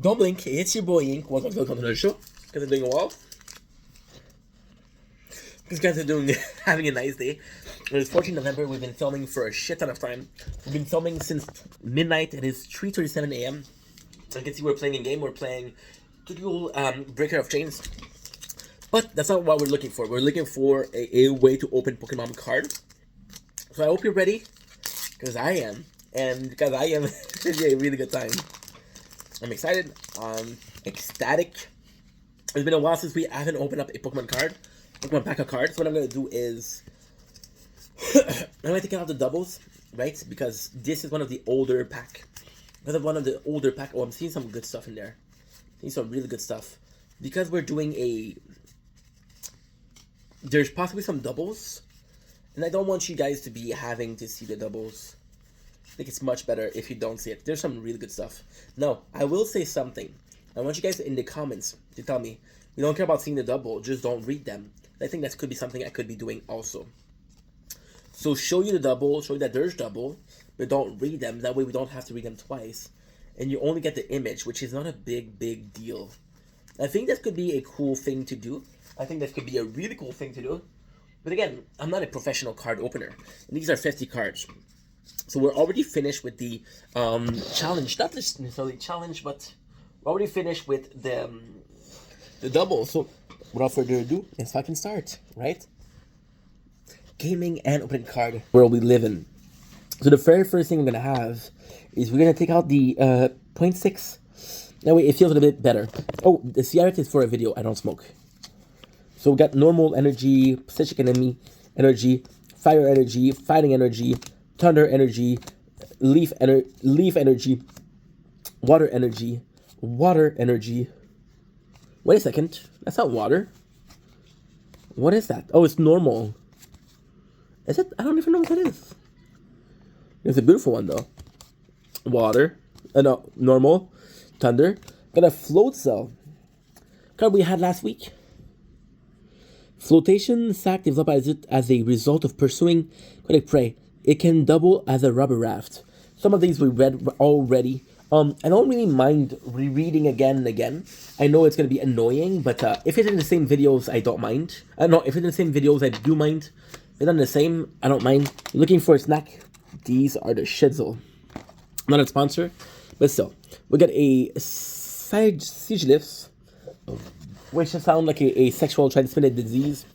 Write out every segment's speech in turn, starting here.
Don't blink, it's your boy Ink. Welcome to the show. Guys are doing well. These guys are doing having a nice day. It's 14 November. We've been filming for a shit ton of time. We've been filming since midnight. It is 3:37 a.m. You can see we're playing a game. We're playing Tutorial Breaker of Chains. But that's not what we're looking for. We're looking for a way to open Pokemon card. So I hope you're ready, because I am. And because I am, it's a really good time. I'm excited. Ecstatic. It's been a while since we haven't opened up a Pokemon card. Pokemon pack of cards. What I'm going to do is I'm going to take out the doubles, right? Because this is one of the older pack. Because of one of the older pack. Oh, I'm seeing some good stuff in there. Seeing some really good stuff. Because we're doing a... There's possibly some doubles. And I don't want you guys to be having to see the doubles. I think it's much better if you don't see it. There's some really good stuff. Now, I will say something. I want you guys in the comments to tell me, you don't care about seeing the double, just don't read them. I think that could be something I could be doing also. So show you the double, show you that there's double, but don't read them. That way we don't have to read them twice. And you only get the image, which is not a big deal. I think that could be a cool thing to do. I think that could be a really cool thing to do. But again, I'm not a professional card opener. And these are 50 cards. So we're already finished with the challenge. Not necessarily challenge, but we're already finished with the double. So without further ado, let's fucking start, right? Gaming and opening card world we live in. So the very first thing we're going to have is we're going to take out the 0.6. That way it feels a little bit better. Oh, the cigarette is for a video. I don't smoke. So we got normal energy, psychic enemy energy, fire energy, fighting energy, thunder energy, leaf energy, water energy. Wait a second, that's not water. What is that? Oh, it's normal. Is it? I don't even know what that is. It's a beautiful one though. Water, no, normal, thunder. Got a float cell card we had last week. Flotation sac developed as a result of pursuing aquatic prey. It can double as a rubber raft. Some of these we read already. I don't really mind rereading again and again. I know it's going to be annoying, but if it's in the same videos, I don't mind. No, if it's in the same videos, I do mind. If it's not the same, I don't mind. Looking for a snack? These are the Shizzle. Not a sponsor, but still. We got a Sigilyphs, which sounds like a sexual transmitted disease.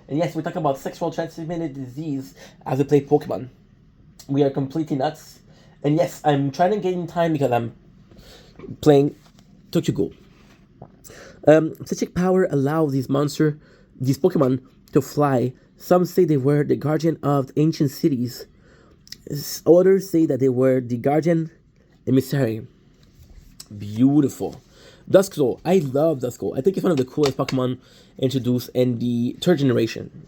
And yes, we're talking about sexual transmitted disease as we play Pokemon. We are completely nuts. And yes, I'm trying to gain time because I'm playing Tokyo Ghoul. Psychic power allows these Pokemon to fly. Some say they were the guardian of ancient cities. Others say that they were the guardian emissary. Beautiful. Duskull. I love Duskull. I think it's one of the coolest Pokemon introduced in the third generation.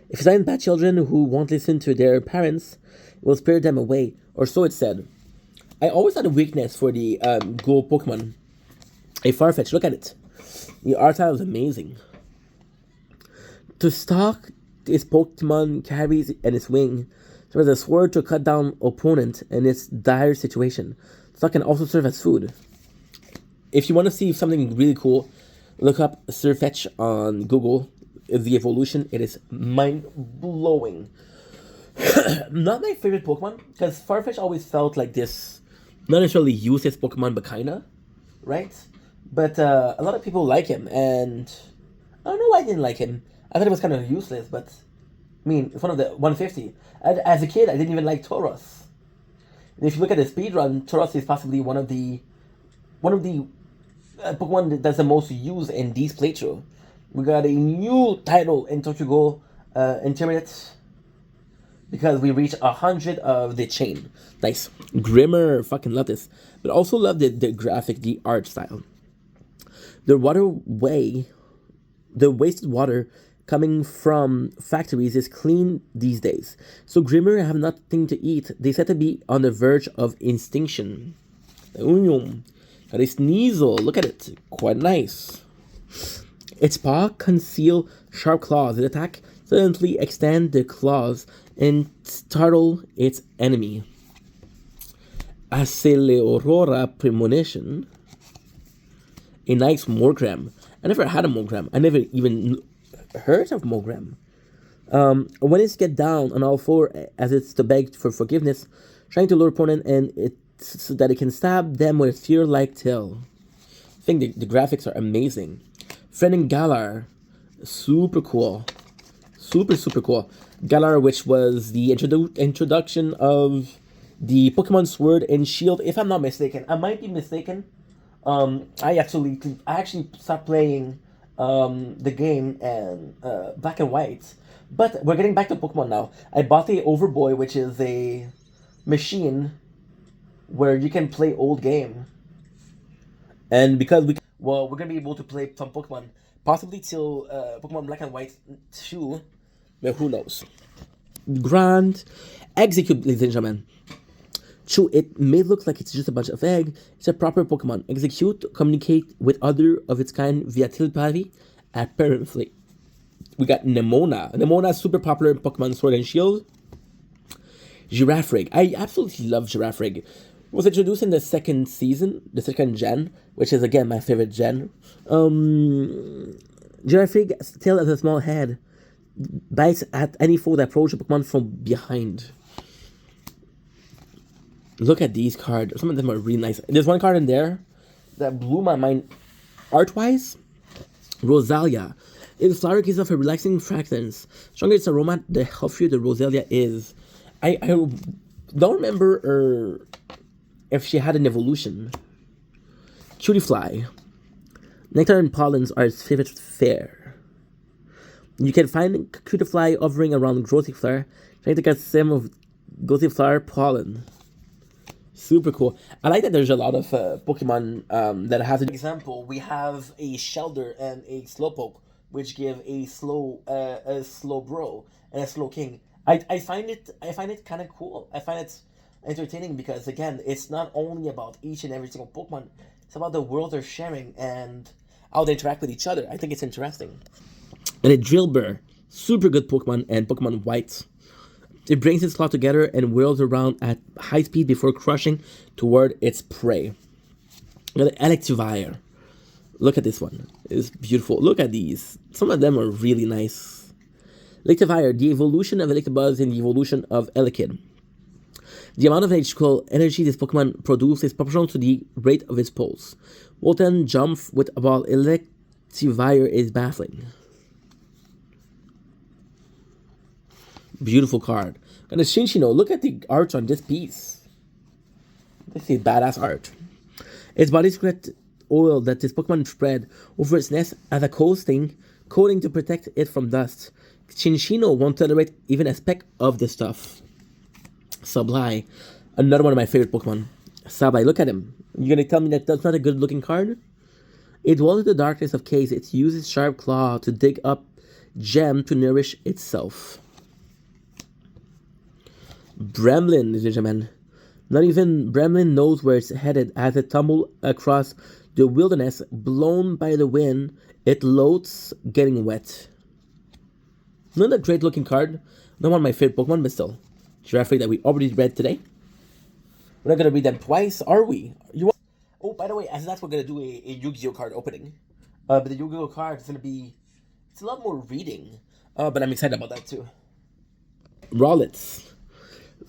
If you find bad children who won't listen to their parents, it will spare them away, or so it said. I always had a weakness for the Ghoul Pokemon. A Farfetch, look at it. The art style is amazing. To stalk its Pokemon carries in its wing, serves as a sword to cut down opponent in its dire situation. Stalk can also serve as food. If you want to see something really cool, look up Surfetch on Google. The evolution, it is mind-blowing. Not my favorite Pokemon, because Farfetch always felt like this, not necessarily useless Pokemon, but kinda, right? But a lot of people like him, and I don't know why I didn't like him. I thought it was kind of useless, but I mean, it's one of the 150. As a kid, I didn't even like Tauros. And if you look at the speedrun, Tauros is possibly one of the Pokemon that's the most used in these playthrough. We got a new title in Tokyo Ghoul Intermediate because we reached 100 of the chain. Nice. Grimmer, fucking love this. But also love the graphic, the art style. The wasted water coming from factories is clean these days. So Grimmer have nothing to eat. They said to be on the verge of extinction. Got a Sneasel, look at it, quite nice. Its paw conceal sharp claws. It attack suddenly extend the claws and startle its enemy. Aceleorora Premonition. A nice Morgram. I never had a Morgram. I never even heard of Morgram. When it's get down on all four as it's to beg for forgiveness, trying to lure opponent and it's so that it can stab them with fear-like tail. I think the graphics are amazing. Friend Galar, super cool. Super cool. Galar, which was the introduction of the Pokemon Sword and Shield, if I'm not mistaken. I might be mistaken. I actually stopped playing the game and Black and White, but we're getting back to Pokemon now. I bought the Overboy, which is a machine where you can play old game, and because we're gonna be able to play some Pokemon, possibly till Pokemon Black and White 2, but who knows? Grand Execute, ladies and gentlemen. True, it may look like it's just a bunch of egg. It's a proper Pokemon. Execute, communicate with other of its kind via telepathy, apparently. We got Nemona. Nemona is super popular in Pokemon Sword and Shield. Girafarig. I absolutely love Girafarig. Was introduced in the second season, the second gen, which is again my favorite gen. Girafarig still has a small head. Bites at any foe that approaches a Pokemon from behind. Look at these cards. Some of them are really nice. There's one card in there that blew my mind art-wise. Rosalia. Its flower gives off a relaxing fragrance. Stronger its aroma, the healthier the Rosalia is. I don't remember if she had an evolution. Cutiefly. Nectar and pollens are its favorite fare. You can find Cutiefly hovering around Growthifleur, trying to get some of Growthifleur pollen. Super cool. I like that there's a lot of Pokemon that have an example. We have a Shelder and a Slowpoke, which give a Slowbro and a Slowking. I find it kind of cool. I find it entertaining because again, it's not only about each and every single Pokemon. It's about the world they're sharing and how they interact with each other. I think it's interesting. And a Drillbur, super good Pokemon, and Pokemon White. It brings its claw together and whirls around at high speed before crushing toward its prey. Got an Electivire. Look at this one. It's beautiful. Look at these. Some of them are really nice. Electivire, the evolution of Electabuzz and the evolution of Elekid. The amount of electrical energy this Pokemon produces is proportional to the rate of its pulse. Volten jump with about Electivire is baffling. Beautiful card. And a Shinshino. Look at the art on this piece. This is badass art. Its body secret oil that this Pokemon spread over its nest as a coating to protect it from dust. Shinshino won't tolerate even a speck of the stuff. Sableye. Another one of my favorite Pokemon. Sableye. Look at him. You're gonna tell me that that's not a good looking card? It dwells in the darkness of caves. It uses sharp claw to dig up gem to nourish itself. Bremlin, ladies and gentlemen. Not even Bremlin knows where it's headed as it tumbles across the wilderness. Blown by the wind, it loads getting wet. Not a great looking card. Not one of my favorite Pokemon, but still. Girafarig that we already read today. We're not going to read them twice, are we? Oh, by the way, as that's we're going to do a Yu-Gi-Oh card opening. But the Yu-Gi-Oh card is going to be... It's a lot more reading. But I'm excited about that too. Rowlets.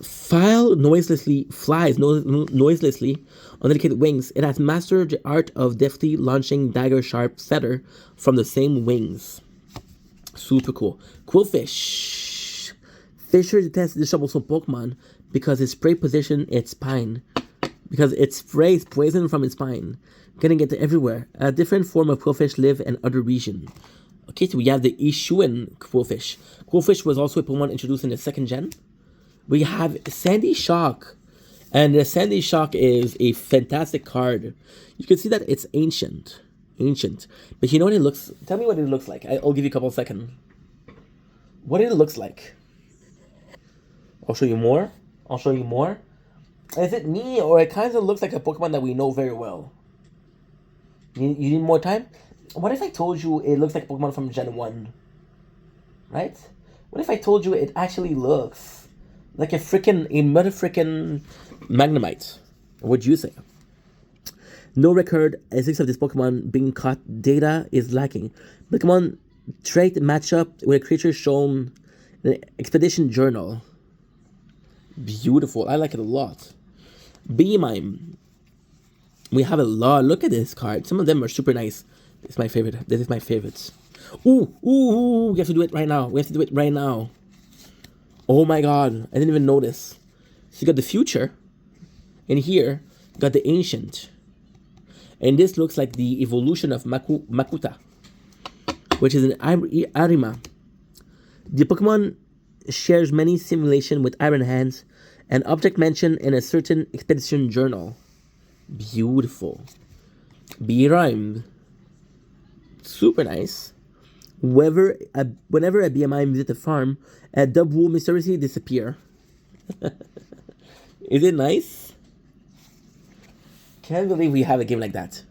Flies noiselessly on delicate wings. It has mastered the art of deftly launching dagger sharp feather from the same wings. Super cool. Quillfish. Fisher detests the troublesome Pokemon because its prey position its spine. Because its spray is poison from its spine, getting it everywhere. A different form of Quillfish live in other regions. Okay, so we have the Ishuan Quillfish. Quillfish was also a Pokemon introduced in the second gen. We have Sandy Shock. And the Sandy Shock is a fantastic card. You can see that it's ancient. But you know what it looks... Tell me what it looks like. I'll give you a couple of seconds. What it looks like. I'll show you more. Is it me or it kind of looks like a Pokemon that we know very well? You need more time? What if I told you it looks like a Pokemon from Gen 1? Right? What if I told you it actually looks... like a mother freaking Magnemite. What'd you say? No record exists of this Pokemon being caught. Data is lacking. Pokemon trait matchup with a creature shown in an expedition journal. Beautiful. I like it a lot. Beamime. We have a lot. Look at this card. Some of them are super nice. This is my favorite. This is my favorite. Ooh, ooh, we have to do it right now. We have to do it right now. Oh my god. I didn't even notice. So you got the future. And here, you got the ancient. And this looks like the evolution of Makuta, which is an Arima. The Pokemon shares many similation with Iron Hands, an object mentioned in a certain expedition journal. Beautiful. Beamime. Super nice. Whenever a Beamime visits a farm, a dub will mysteriously disappear. Is it nice? Can't believe we have a game like that.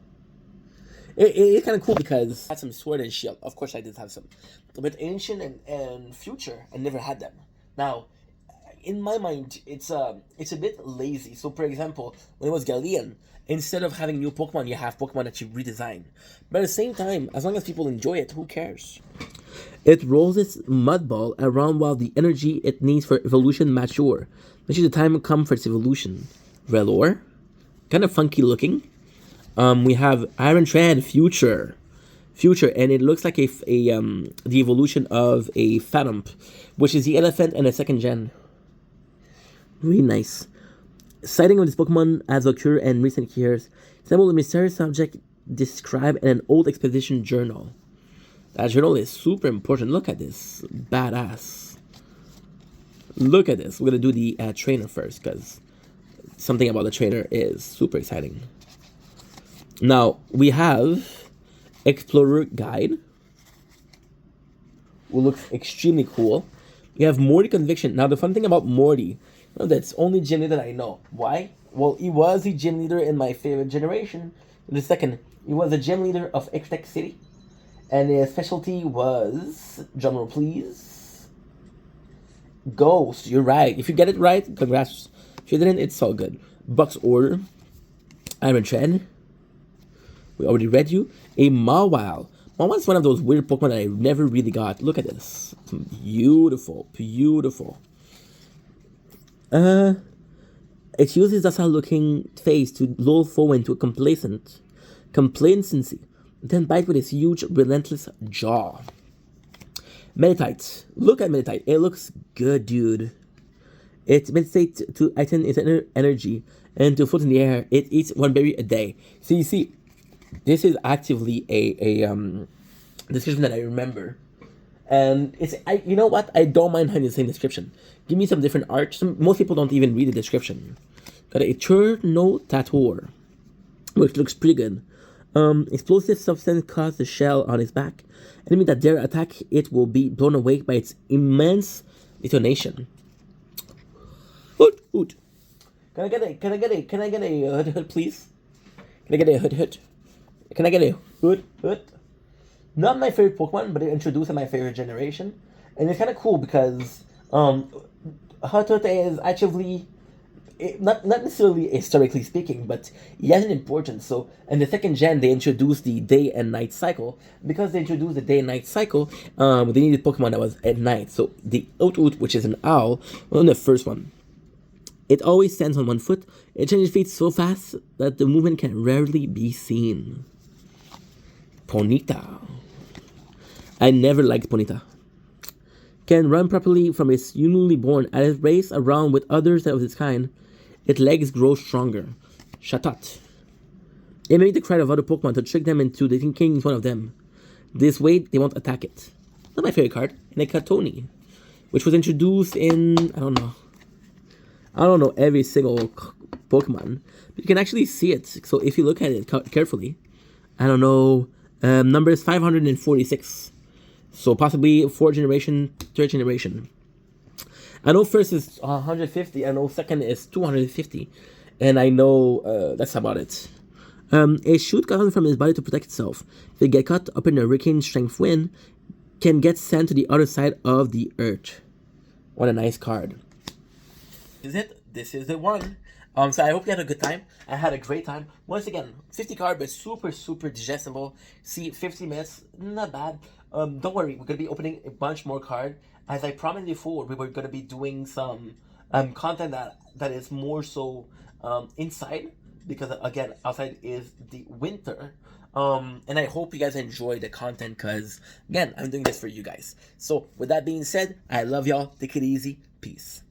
It's kind of cool because I had some Sword and Shield. Of course I did have some. But Ancient and Future, I never had them. Now, in my mind, it's a bit lazy. So, for example, when it was Galleon, instead of having new Pokemon, you have Pokemon that you redesign. But at the same time, as long as people enjoy it, who cares? It rolls its mud ball around while the energy it needs for evolution mature. Which is the time come for its evolution. Rellor. Kind of funky looking. We have Iron Tread Future, and it looks like the evolution of a Phantomp, which is the elephant and a second gen. Really nice. Sighting of this Pokemon has occurred in recent years. Resemble a mysterious object described in an old expedition journal. That journal is super important. Look at this, badass. Look at this. We're gonna do the trainer first because something about the trainer is super exciting. Now, we have Explorer Guide, who looks extremely cool. We have Morty Conviction. Now, the fun thing about Morty, that's only gym leader that I know. Why? Well, he was the gym leader in my favorite generation. The second, he was the gym leader of X-Tech City. And his specialty was, drumroll please, Ghost. You're right. If you get it right, congrats. If you didn't, it's all good. Buck's Order, Iron Tread. We already read you. A Mawile. Mawile's one of those weird Pokemon that I never really got. Look at this. Beautiful. Beautiful. It uses docile looking face to lull foe into complacency. Then bite with its huge, relentless jaw. Meditite. Look at Meditite. It looks good, dude. It meditates to heighten its energy and to float in the air. It eats one berry a day. So you see, this is actively a description that I remember. And you know what? I don't mind having the same description. Give me some different art. Most people don't even read the description. Got a Eternotator, which looks pretty good. Explosive substance causes the shell on its back. Enemy that dare attack it will be blown away by its immense detonation. Hoot, hoot. Can I get a hood, please? Can I get a hood? Can I get a hood? Not my favorite Pokemon, but it introduced in my favorite generation. And it's kind of cool because Hotot is actually, not necessarily historically speaking, but he has an importance. So in the second gen, they introduced the day and night cycle. Because they introduced the day and night cycle, they needed Pokemon that was at night. So the Oat, which is an owl, was the first one. It always stands on one foot. It changes feet so fast that the movement can rarely be seen. Ponyta. I never liked Ponyta. Can run properly from its newly born. As it races around with others of its kind, its legs grow stronger. Chatot. It made the cry of other Pokemon to trick them into thinking it's one of them. This way, they won't attack it. Not my favorite card. Nekatoni, which was introduced in, I don't know every single Pokemon, but you can actually see it. So if you look at it carefully, number is 546. So possibly 4th generation, 3rd generation. I know first is 150. I know second is 250, and I know that's about it. A shoot comes from his body to protect itself. If it get caught up in a hurricane strength wind, can get sent to the other side of the earth. What a nice card. This is the one. So I hope you had a good time. I had a great time. Once again, 50 card, but super, super digestible. See, 50 minutes, not bad. Don't worry, we're gonna be opening a bunch more card. As I promised before, we were gonna be doing some content that is more so inside, because again, outside is the winter. And I hope you guys enjoy the content, because again, I'm doing this for you guys. So with that being said, I love y'all. Take it easy. Peace.